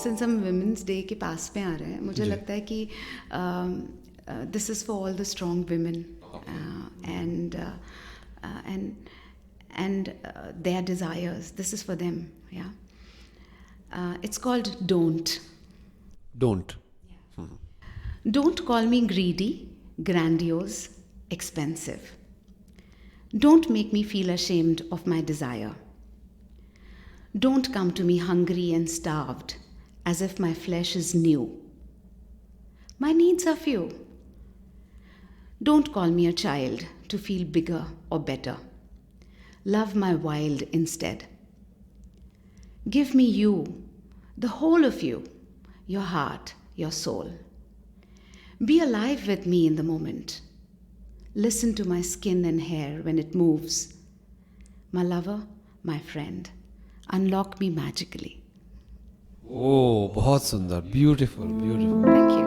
Since हम women's day के पास में आ रहे हैं, मुझे लगता है कि this is for all the strong women and their desires. This is for them. Yeah. It's called don't. Don't. Don't call me greedy, grandiose, expensive. Don't make me feel ashamed of my desire. Don't come to me hungry and starved, as if my flesh is new. My needs are few. Don't call me a child to feel bigger or better. Love my wild instead. Give me you, the whole of you, your heart, your soul. Be alive with me in the moment. Listen to my skin and hair when it moves. My lover, my friend, unlock me magically. Oh, बहुत सुंदर, beautiful, beautiful. Thank you.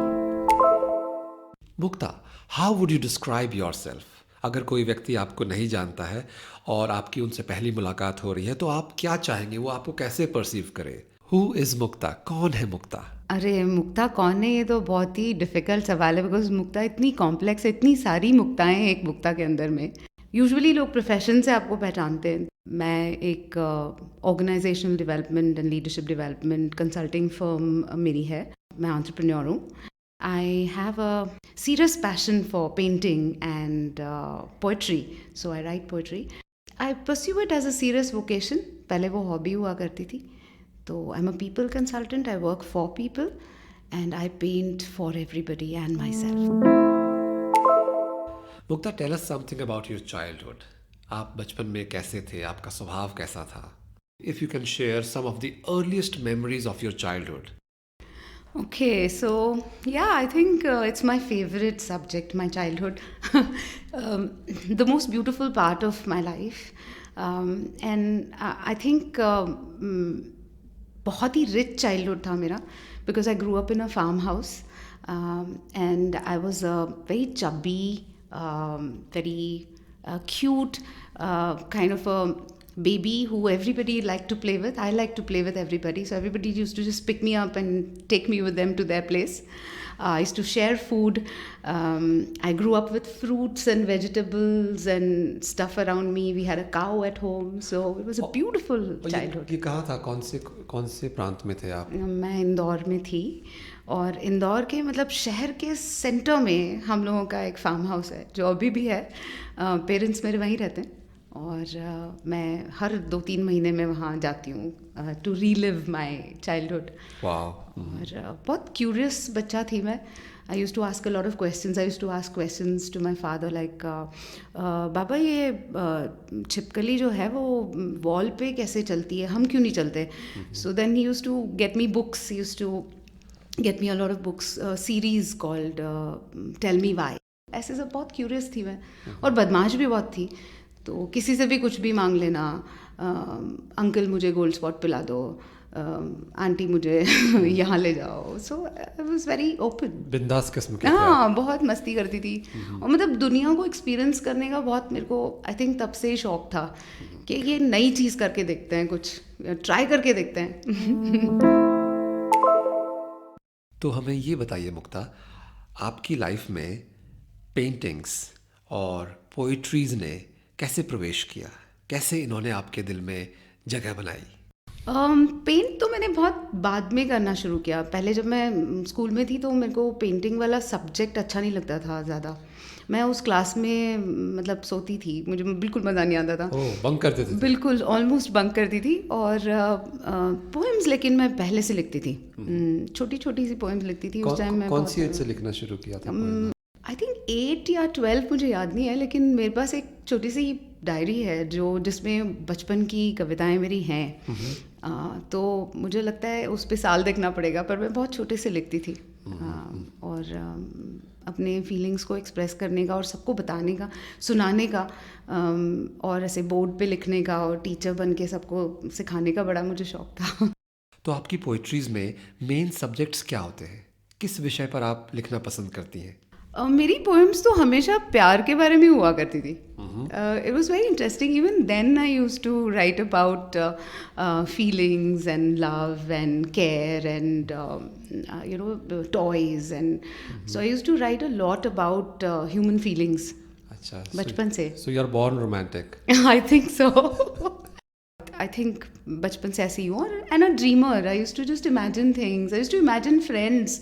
Mukta, how would you describe yourself? अगर कोई व्यक्ति आपको नहीं जानता है और आपकी उनसे पहली मुलाकात हो रही है तो आप क्या चाहेंगे, वो आपको कैसे परसीव करे? Who is मुक्ता? कौन है मुक्ता? अरे मुक्ता कौन है, ये तो बहुत ही डिफ़िकल्ट सवाल है, बिकॉज मुक्ता इतनी कॉम्प्लेक्स है, इतनी सारी मुक्ताएं हैं एक मुक्ता के अंदर में. यूजुअली लोग प्रोफेशन से आपको पहचानते हैं. मैं एक organizational development and leadership development consulting firm मेरी है. मैं एंटरप्रेन्योर हूँ. I have a serious passion for painting and poetry, so I write poetry. I pursue it as a serious vocation. पहले वो हॉबी हुआ करती थी. तो I'm a people consultant. I work for people and I paint for everybody and myself. Mukta, tell us something about your childhood. आप बचपन में कैसे थे? आपका स्वभाव कैसा था? If you can share some of the earliest memories of your childhood. Okay, so yeah, I think it's my favorite subject, my childhood. The most beautiful part of my life. And I think बहुत ही rich childhood था मेरा, because I grew up in a farmhouse. And I was a very chubby, very cute kind of a baby who everybody liked to play with. I liked to play with everybody, so everybody used to just pick me up and take me with them to their place. I used to share food. I grew up with fruits and vegetables and stuff around me. We had a cow at home, so it was a beautiful childhood. ये कहाँ था? कौन से प्रांत में थे आप? मैं इंदौर में थी, और इंदौर के मतलब शहर के सेंटर में हम लोगों का एक फार्म हाउस है जो अभी भी है. पेरेंट्स मेरे वहीं रहते हैं, और मैं हर 2-3 महीने में वहाँ जाती हूँ टू रीलिव माई चाइल्डहुड. और बहुत क्यूरियस बच्चा थी मैं. I use to ask a lot of questions. I use to ask questions to my father like, बाबा ये छिपकली जो है वो वॉल पे कैसे चलती है, हम क्यों नहीं चलते? So then he used to get me books. He used to get me a lot of books, series called tell me why. ऐसे सब बहुत क्यूरियस थी मैं, और बदमाश भी बहुत थी. तो किसी से भी कुछ भी मांग लेना. अंकल मुझे गोल्ड स्पॉट पिला दो, आंटी मुझे यहाँ ले जाओ. सो आई वाज वेरी ओपन, बिंदास किस्म की. हाँ, बहुत मस्ती करती थी. और मतलब दुनिया को एक्सपीरियंस करने का बहुत मेरे को आई थिंक तब से ही शौक था कि ये नई चीज़ करके देखते हैं, कुछ ट्राई करके देखते हैं. तो हमें ये बताइए मुक्ता, आपकी लाइफ में पेंटिंग्स और पोइट्रीज ने कैसे प्रवेश किया? कैसे इन्होंने आपके दिल में जगह बनाई? पेंट तो मैंने बहुत बाद में करना शुरू किया. पहले जब मैं स्कूल में थी तो मेरे को पेंटिंग वाला सब्जेक्ट अच्छा नहीं लगता था ज़्यादा. मैं उस क्लास में मतलब सोती थी, मुझे बिल्कुल मज़ा नहीं आता था. बंक करते थे? बिल्कुल, ऑलमोस्ट बंक करती थी. और पोएम्स लेकिन मैं पहले से लिखती थी. छोटी छोटी सी पोएम्स लिखती थी उस टाइम. मैं कौन सी एज से लिखना शुरू किया था? आई थिंक 8 या 12, मुझे याद नहीं है, लेकिन मेरे पास एक छोटी सी डायरी है जिसमें बचपन की कविताएं मेरी हैं. तो मुझे लगता है उस पे साल देखना पड़ेगा, पर मैं बहुत छोटे से लिखती थी. और अपने फीलिंग्स को एक्सप्रेस करने का और सबको बताने का, सुनाने का, और ऐसे बोर्ड पे लिखने का और टीचर बन के सबको सिखाने का बड़ा मुझे शौक था. तो आपकी पोइट्रीज में मेन सब्जेक्ट्स क्या होते हैं? किस विषय पर आप लिखना पसंद करती हैं? मेरी पोएम्स तो हमेशा प्यार के बारे में हुआ करती थी. It was very interesting. Even then, I used to write about feelings and love and care and the toys, and so I used to write a lot about human feelings. अच्छा, बचपन से. so you're born romantic. I think so. I think बचपन से ऐसे ही हूँ, and a dreamer. I used to just imagine things. I used to imagine friends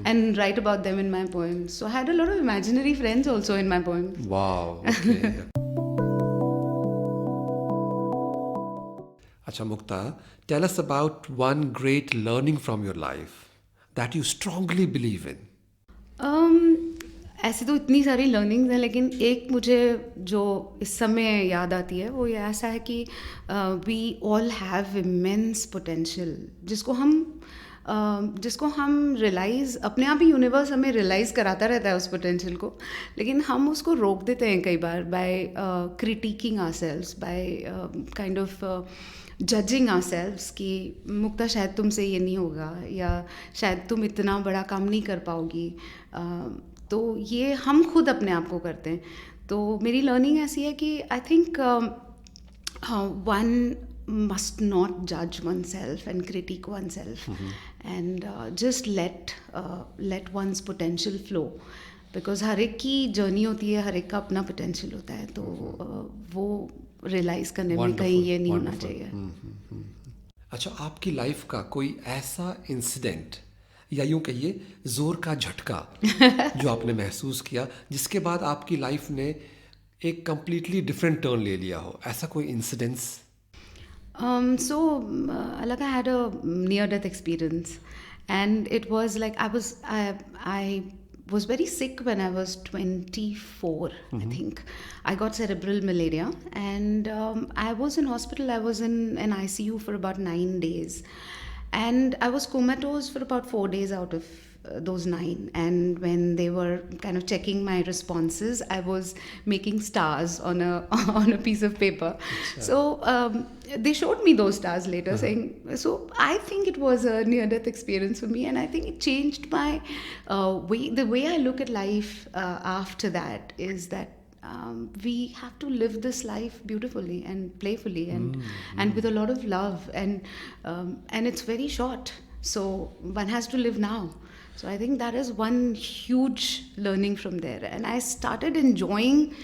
and write about them in my poems. So I had a lot of imaginary friends also in my poems. Wow, okay. Acha Mukta, tell us about one great learning from your life that you strongly believe in. ऐसे तो इतनी सारी learnings हैं, लेकिन एक मुझे जो इस समय याद आती है वो ये ऐसा है कि we all have immense potential जिसको हम रियलाइज़, अपने आप ही यूनिवर्स हमें रियलाइज़ कराता रहता है उस पोटेंशियल को, लेकिन हम उसको रोक देते हैं कई बार by criticising ourselves, by kind of judging ourselves कि मुक्ता शायद तुमसे ये नहीं होगा, या शायद तुम इतना बड़ा काम नहीं कर पाओगी. तो ये हम खुद अपने आप को करते हैं. तो मेरी लर्निंग ऐसी है कि I think one must not judge oneself and critique oneself, and just let one's potential flow, because हर एक की जर्नी होती है, हर एक का अपना पोटेंशियल होता है. तो वो रियलाइज करने में कहीं ये नहीं होना चाहिए. अच्छा, आपकी लाइफ का कोई ऐसा इंसिडेंट या यूं कहिए जोर का झटका जो आपने महसूस किया, जिसके बाद आपकी लाइफ ने एक कंप्लीटली डिफरेंट टर्न ले लिया हो, ऐसा कोई incidence? So, Alakh, I had a near-death experience, and it was like I was very sick when I was 24. I think I got cerebral malaria, and I was in hospital. I was in an ICU for about 9 days, and I was comatose for about 4 days out of those 9. And when they were kind of checking my responses, I was making stars on a piece of paper. So they showed me those stars later, saying, so I think it was a near-death experience for me, and I think it changed my the way I look at life after that, is that we have to live this life beautifully and playfully and with a lot of love, and it's very short, so one has to live now. So I think that is one huge learning from there, and I started enjoying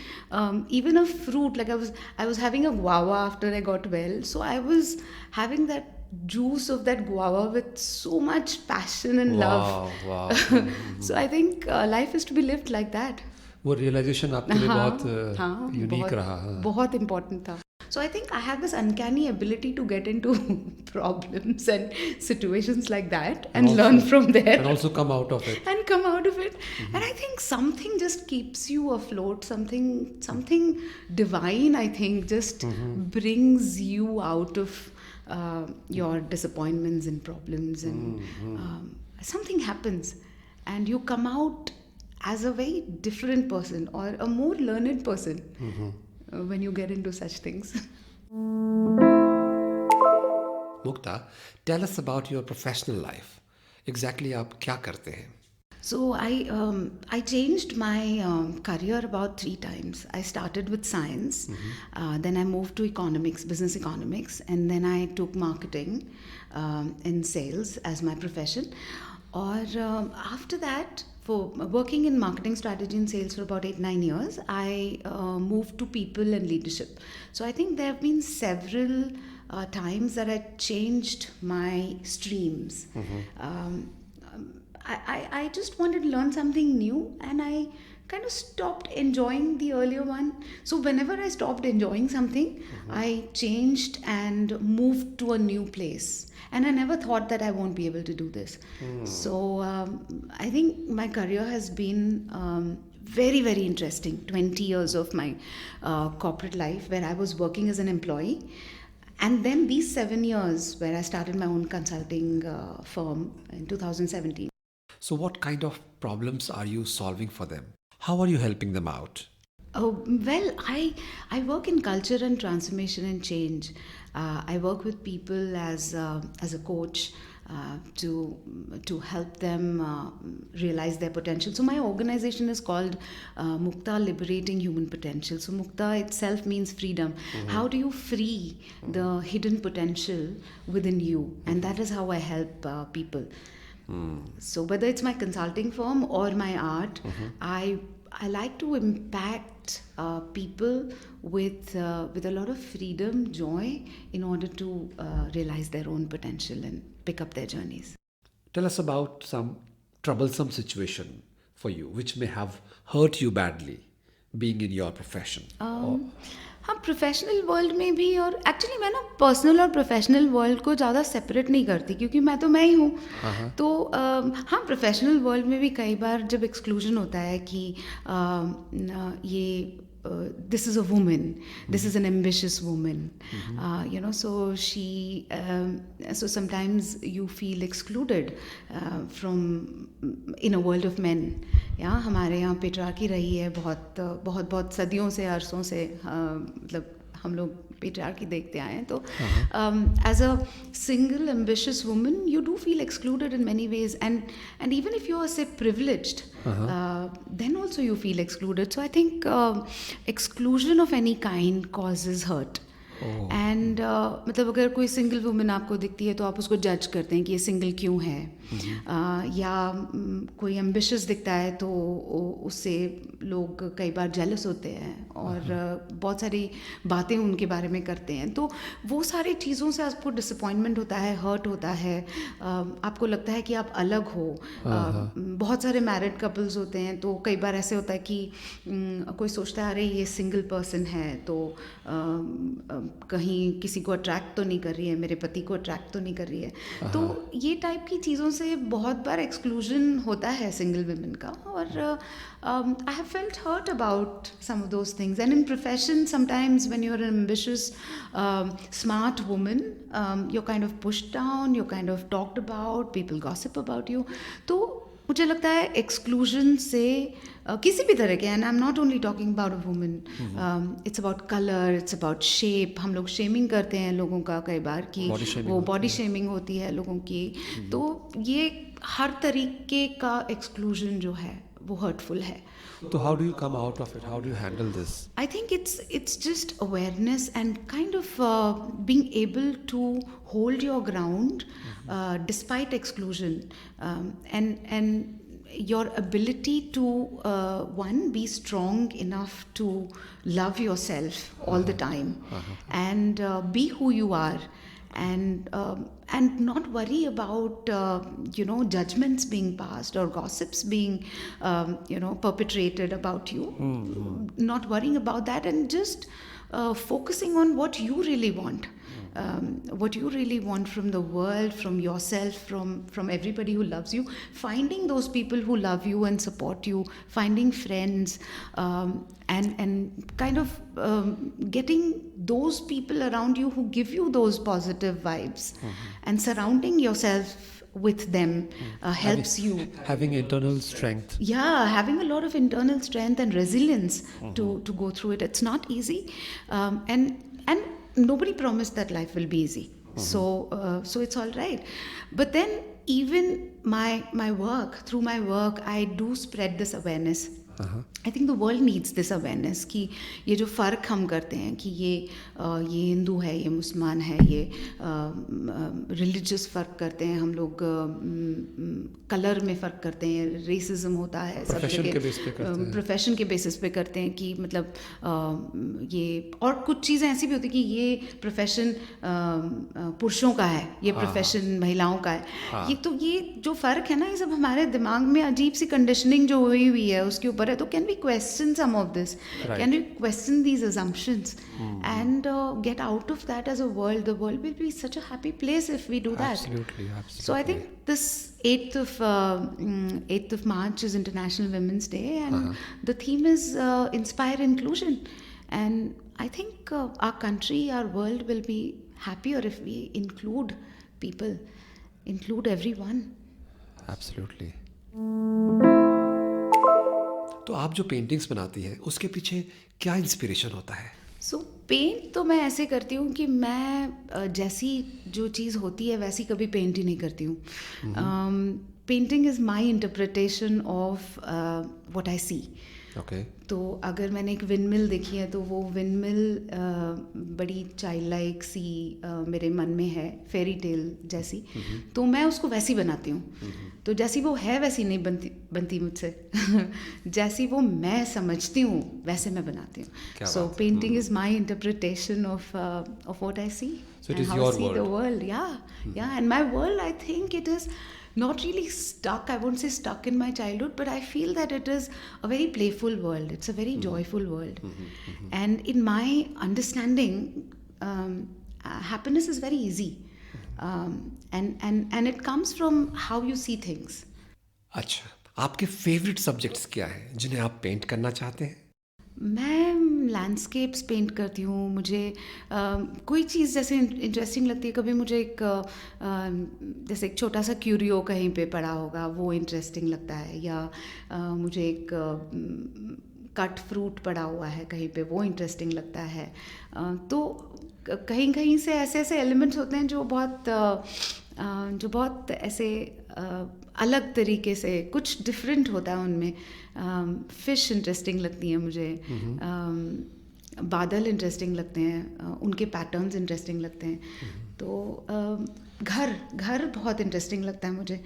even a fruit. Like I was having a guava after I got well, so I was having that juice of that guava with so much passion and love. Wow. So I think life is to be lived like that. वो realisation आपके लिए बहुत unique रहा. बहुत important था. So I think I have this uncanny ability to get into problems and situations like that and also, learn from there. And also come out of it. And I think something just keeps you afloat. Something divine, I think, just brings you out of your disappointments and problems. And something happens. And you come out as a very different person, or a more learned person. When you get into such things. Mukta, tell us about your professional life. Exactly आप क्या करते हैं? So I changed my career about 3 times. I started with science, then I moved to economics, business economics, and then I took marketing and sales as my profession. Or after that, for working in marketing strategy and sales for about 8-9 years, I moved to people and leadership. So I think there have been several times that I changed my streams. I just wanted to learn something new, and I kind of stopped enjoying the earlier one. So whenever I stopped enjoying something, I changed and moved to a new place. And I never thought that I won't be able to do this. So I think my career has been very, very interesting. 20 years of my corporate life where I was working as an employee. And then these 7 years where I started my own consulting firm in 2017. So what kind of problems are you solving for them? How are you helping them out? Oh, well, I work in culture and transformation and change. I work with people as a coach. to help them realize their potential. So my organization is called Mukta Liberating Human Potential. So Mukta itself means freedom. How do you free the hidden potential within you? And that is how I help people. So whether it's my consulting firm or my art, I like to impact people with a lot of freedom, joy, in order to realize their own potential and pick up their journeys. Tell us about some troublesome situation for you which may have hurt you badly being in your profession. हाँ, professional world में भी, और actually मैं ना personal और professional world को ज़्यादा separate नहीं करती, क्योंकि मैं तो मैं ही हूँ. तो हाँ, प्रोफेशनल वर्ल्ड में भी कई बार जब एक्सक्लूजन होता है कि ये this is a woman, this is an ambitious woman, so so sometimes you feel excluded from in a world of men. हमारे यहाँ पेट्रियार्की रही है बहुत सदियों से, अरसों से, मतलब हम लोग पेट्रियार्की देखते आए हैं. तो as a single ambitious woman you do feel excluded in many ways, and even if you are, say, privileged, then also you feel excluded. So I think exclusion of any kind causes hurt. And मतलब अगर कोई single women आपको दिखती है तो आप उसको जज करते हैं कि ये सिंगल क्यों है, या कोई एम्बिशियस दिखता है तो उससे लोग कई बार जेलस होते हैं और बहुत सारी बातें उनके बारे में करते हैं. तो वो सारी चीज़ों से आपको डिसअपॉइंटमेंट होता है, हर्ट होता है, आपको लगता है कि आप अलग हो. बहुत सारे मैरिड कपल्स होते हैं तो कई बार ऐसे होता है कि कोई सोचता है अरे ये सिंगल पर्सन है तो कहीं किसी को अट्रैक्ट तो नहीं कर रही है, मेरे पति को अट्रैक्ट तो नहीं कर रही है. तो ये टाइप की चीज़ों से बहुत बार एक्सक्लूजन होता है सिंगल वुमेन का. और I have felt hurt about some of those things. And in profession, sometimes when you're an ambitious, smart woman, you're kind of pushed down, you're kind of talked about, people gossip about you. तो मुझे लगता है exclusion से किसी भी तरह के, and I am not only talking about a woman, it's about colour, it's about shape. हम लोग शेमिंग करते हैं लोगों का कई बार कि वो बॉडी शेमिंग होती है लोगों की. तो ये हर तरीके का एक्सक्लूजन जो है वो हर्टफुल है. So how do you come out of it? How do you handle this? I think it's just awareness and kind of being able to hold your ground despite exclusion, and your ability to one, be strong enough to love yourself all the time, and be who you are, and not worry about judgments being passed or gossips being perpetrated about you. Not worrying about that, and just focusing on what you really want. What you really want from the world, from yourself, from everybody who loves you, finding those people who love you and support you, finding friends, and kind of getting those people around you who give you those positive vibes, and surrounding yourself with them helps you. Having internal strength. Yeah, having a lot of internal strength and resilience to go through it. It's not easy, and nobody promised that life will be easy. So it's all right. But then even my work, through my work, I do spread this awareness. I think the world needs this awareness कि ये जो फ़र्क हम करते हैं कि ये हिंदू है, ये मुसलमान है, ये रिलीजियस फ़र्क करते हैं हम लोग, कलर में फ़र्क करते हैं, रेसिज्म होता है सब जगह, प्रोफेशन के बेसिस पे करते हैं कि मतलब ये, और कुछ चीज़ें ऐसी भी होती हैं कि ये प्रोफेशन पुरुषों का है, ये प्रोफेशन महिलाओं का है. ये जो फ़र्क है ना, ये सब हमारे दिमाग में अजीब सी कंडीशनिंग जो हुई है उसके ऊपर है. तो can we question some of this, can we question these assumptions, and get out of that as a world. The world will be such a happy place if we do that. Absolutely. So I think this 8th of March is International Women's Day, and the theme is inspire inclusion. And I think our country, our world will be happier if we include people, include everyone. Absolutely. तो आप जो paintings बनाती हैं उसके पीछे क्या inspiration होता है? सो पेंट तो मैं ऐसे करती हूँ कि मैं जैसी जो चीज़ होती है वैसी कभी पेंट ही नहीं करती हूँ. Painting is my interpretation of what I see. Okay. तो अगर मैंने एक विंडमिल देखी है तो वो विंडमिल बड़ी चाइल्ड लाइक सी मेरे मन में है, फेरी टेल जैसी. तो मैं उसको वैसी बनाती हूँ. तो जैसी वो है वैसी नहीं बनती मुझसे. जैसी वो मैं समझती हूँ वैसे मैं बनाती हूँ. क्या सो बात है. Painting is my interpretation of what I see So it and is how I your see the world. world. Yeah, yeah. And my world, I think it is not really stuck. I won't say stuck in my childhood, but I feel that it is a very playful world. It's a very joyful world. And in my understanding, happiness is very easy. And it comes from how you see things. अच्छा, आपके favourite subjects क्या हैं जिन्हें आप paint करना चाहते हैं? मैं लैंडस्केप्स पेंट करती हूँ. मुझे कोई चीज़ जैसे इंटरेस्टिंग लगती है. कभी मुझे एक जैसे एक छोटा सा क्यूरियो कहीं पे पड़ा होगा, वो इंटरेस्टिंग लगता है. या मुझे एक कट फ्रूट पड़ा हुआ है कहीं पे, वो इंटरेस्टिंग लगता है. तो कहीं कहीं से ऐसे ऐसे एलिमेंट्स होते हैं जो बहुत ऐसे अलग तरीके से कुछ डिफरेंट होता है उनमें. फिश इंटरेस्टिंग लगती हैं मुझे. बादल इंटरेस्टिंग लगते हैं, उनके पैटर्न्स इंटरेस्टिंग लगते हैं. तो घर बहुत इंटरेस्टिंग लगता है मुझे.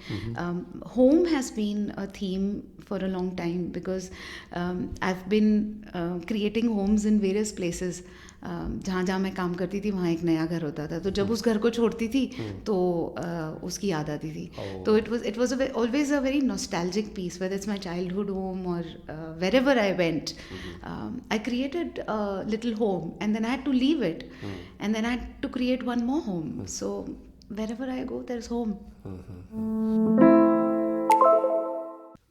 Home has been a theme for a long time because I have been creating homes in various places. जहाँ जहाँ मैं काम करती थी वहाँ एक नया घर होता था. तो जब उस घर को छोड़ती थी तो उसकी याद आती थी. तो it was always a very nostalgic piece, whether it's my childhood home और wherever I went. I created a little home and then I had to leave it. And then I had to create one more home. So wherever I go, there's home.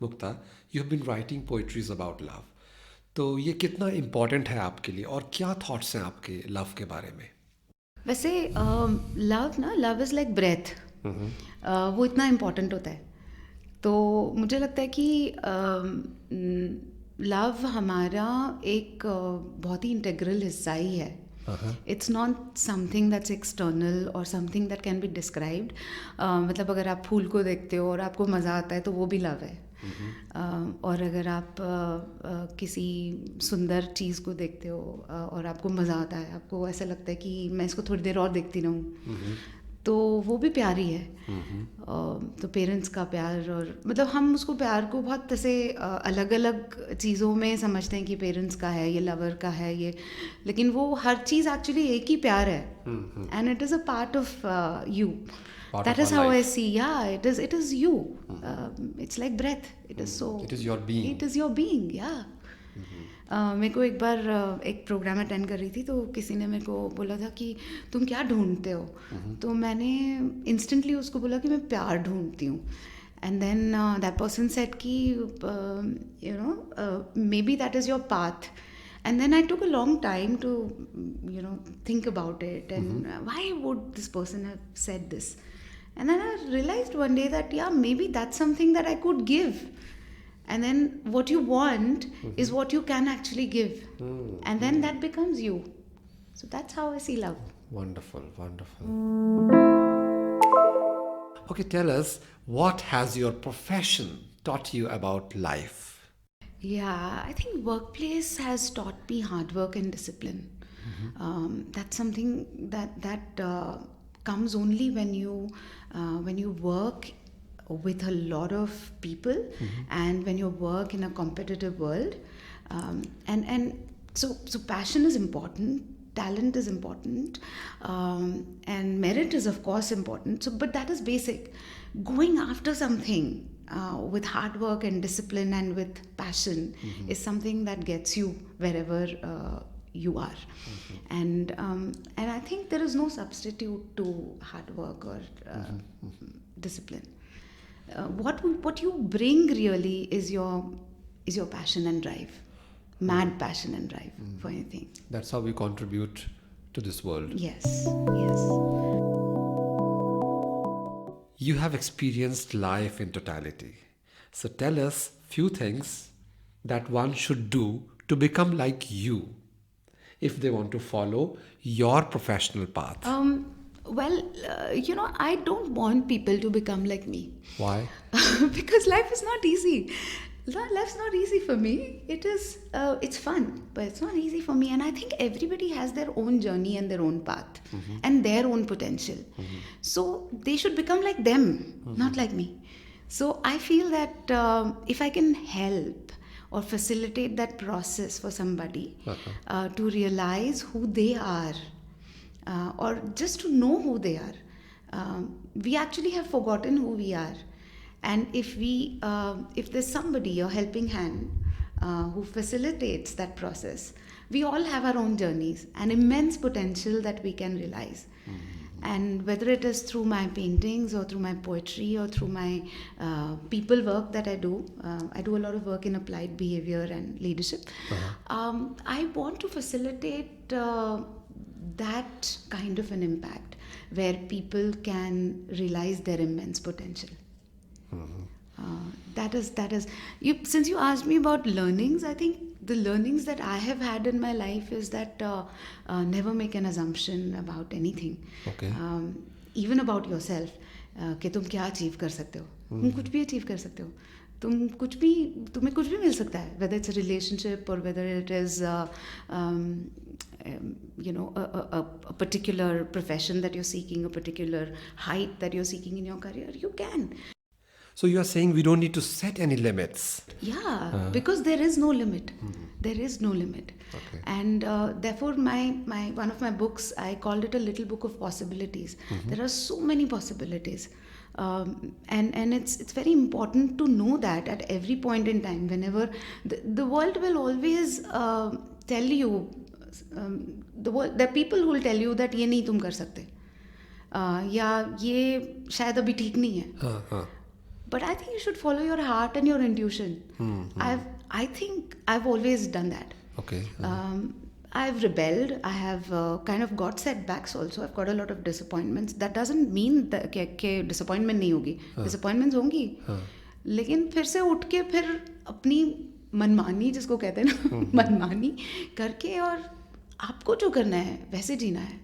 Mukta, you have been writing poetries about love. तो ये कितना important है आपके लिए और क्या thoughts हैं आपके लव के बारे में? वैसे लव इज़ लाइक ब्रेथ. वो इतना इम्पॉर्टेंट होता है. तो मुझे लगता है कि लव हमारा एक बहुत ही इंटेग्रल हिस्सा ही है. It's not something that's external और something that can be described. मतलब अगर आप फूल को देखते हो और आपको मज़ा आता है तो वो भी लव है. और अगर आप किसी सुंदर चीज़ को देखते हो और आपको मज़ा आता है, आपको ऐसा लगता है कि मैं इसको थोड़ी देर और देखती रहूँ, तो वो भी प्यार ही है. तो पेरेंट्स का प्यार, और मतलब हम उसको प्यार को बहुत ऐसे अलग अलग चीज़ों में समझते हैं कि पेरेंट्स का है, ये लवर का है, ये, लेकिन वो हर चीज़ एक्चुअली एक ही प्यार है. And it is a part of you. That is how I see. Yeah, it is you. It's like breath. It is so. It is your being. It is your being. Yeah. मेरे को एक बार एक programme attend कर रही थी तो किसी ने मेरे को बोला था कि तुम क्या ढूंढते हो. तो मैंने इंस्टेंटली उसको बोला कि मैं प्यार ढूंढती हूँ. And then that person said कि you know maybe that is your path. And then I took a long time to, think about it. And why would this person have said this? And then I realized one day that, yeah, maybe that's something that I could give. And then what you want is what you can actually give. And then that becomes you. So that's how I see love. Wonderful, wonderful. Okay, tell us, what has your profession taught you about life? Yeah, I think workplace has taught me hard work and discipline. That's something that comes only when you work with a lot of people and when you work in a competitive world. And so passion is important. Talent is important, and merit is of course important. So, but that is basic. Going after something with hard work and discipline and with passion is something that gets you wherever you are. And I think there is no substitute to hard work or discipline. What you bring really is your passion and drive. Mad passion and drive for anything. That's how we contribute to this world. Yes, yes. You have experienced life in totality. So tell us few things that one should do to become like you. if they want to follow your professional path? I don't want people to become like me. Why? Because life is not easy. Life's not easy for me. It's fun, but it's not easy for me. And I think everybody has their own journey and their own path and their own potential. So they should become like them, not like me. So I feel that if I can help or facilitate that process for somebody to realize who they are, or just to know who they are. We actually have forgotten who we are, and if there's somebody, a helping hand, who facilitates that process, we all have our own journeys and immense potential that we can realize. And whether it is through my paintings or through my poetry or through my people work that I do a lot of work in applied behavior and leadership. I want to facilitate that kind of an impact where people can realize their immense potential. That is since you asked me about learnings, I think the learnings that I have had in my life is that never make an assumption about anything. Okay. Even about yourself, कि तुम क्या achieve कर सकते हो. तुम कुछ भी achieve कर सकते हो. तुम्हें कुछ भी मिल सकता है, whether it's a relationship or whether it is a particular profession that you're seeking, a particular height that you're seeking in your career, you can. So you are saying we don't need to set any limits. Yeah, because there is no limit. There is no limit. Okay. And therefore my one of my books, I called it a little book of possibilities. There are so many possibilities. And it's very important to know that at every point in time, whenever the world will always tell you, there are people who will tell you that ये नहीं तुम कर सकते, या ये शायद अभी ठीक नहीं है. But I think you should follow your heart and your intuition. I think I've always done that. Okay. I've rebelled. I have kind of got setbacks also. I've got a lot of disappointments. That doesn't mean that कि disappointment नहीं होगी. Disappointments होंगी. लेकिन फिर से उठ के फिर अपनी मनमानी, जिसको कहते हैं ना, मनमानी करके, और आपको जो करना है वैसे जीना है.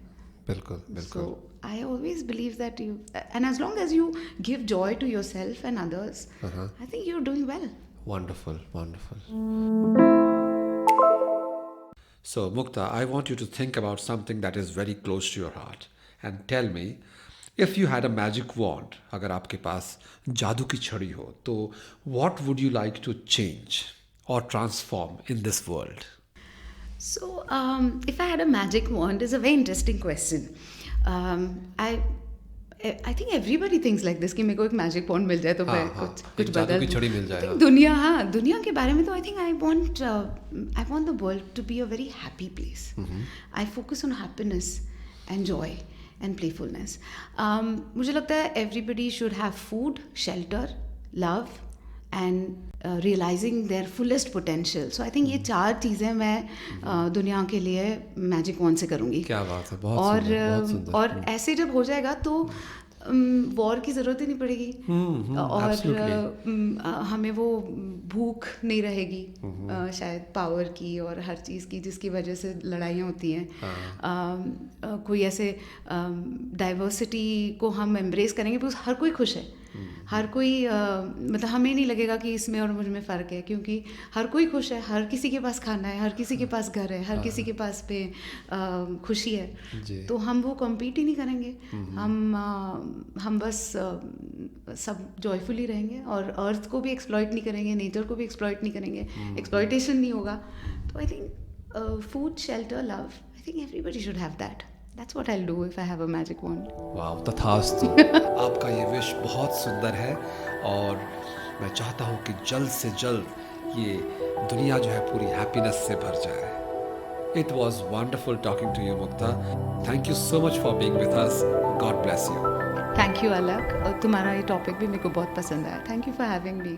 बिल्कुल. So I always believe that and as long as you give joy to yourself and others, I think you're doing well. Wonderful. So Mukta, I want you to think about something that is very close to your heart and tell me, if you had a magic wand, अगर आपके पास जादू की छड़ी हो, तो what would you like to change or transform in this world? So, if I had a magic wand is a very interesting question. I think everybody thinks like this कि मेरे को एक magic wand मिल जाए तो मैं कुछ जादू बदल की छड़ी मिल जाए. दुनिया के बारे में तो I think I want the world to be a very happy place. I focus on happiness and joy and playfulness. मुझे लगता है everybody should have food, shelter, love and realizing their fullest potential. So I think ये 4 चीज़ें मैं दुनिया के लिए magic wand से करूँगी. क्या बात है, बहुत सुंदर. और ऐसे जब हो जाएगा तो वॉर की ज़रूरत ही नहीं पड़ेगी. और हमें वो भूख नहीं रहेगी शायद पावर की और हर चीज़ की, जिसकी वजह से लड़ाइयाँ होती हैं. कोई ऐसे डाइवर्सिटी को हम एम्ब्रेस करेंगे बिकॉज हर कोई खुश है. हर कोई मतलब हमें नहीं लगेगा कि इसमें और मुझ में फ़र्क है, क्योंकि हर कोई खुश है. हर किसी के पास खाना है, हर किसी के पास घर है, हर किसी के पास पे खुशी है. तो हम वो कम्पीट ही नहीं करेंगे. हम बस सब जॉयफुली रहेंगे और अर्थ को भी एक्सप्लॉइट नहीं करेंगे, नेचर को भी एक्सप्लॉइट नहीं करेंगे. एक्सप्लॉइटेशन नहीं होगा. तो I think food, shelter, love, I think everybody should have that. That's what I'll do if I have a magic wand. वाह, तथास्तु. आपका ये विश बहुत सुंदर है और मैं चाहता हूँ कि जल्द से जल्द ये दुनिया जो है पूरी हैप्पीनेस से भर जाए. It was wonderful talking to you, Mukta. Thank you so much for being with us. God bless you. Thank you, Alakh. तुम्हारा ये टॉपिक भी मेरे को बहुत पसंद आया. Thank you for having me.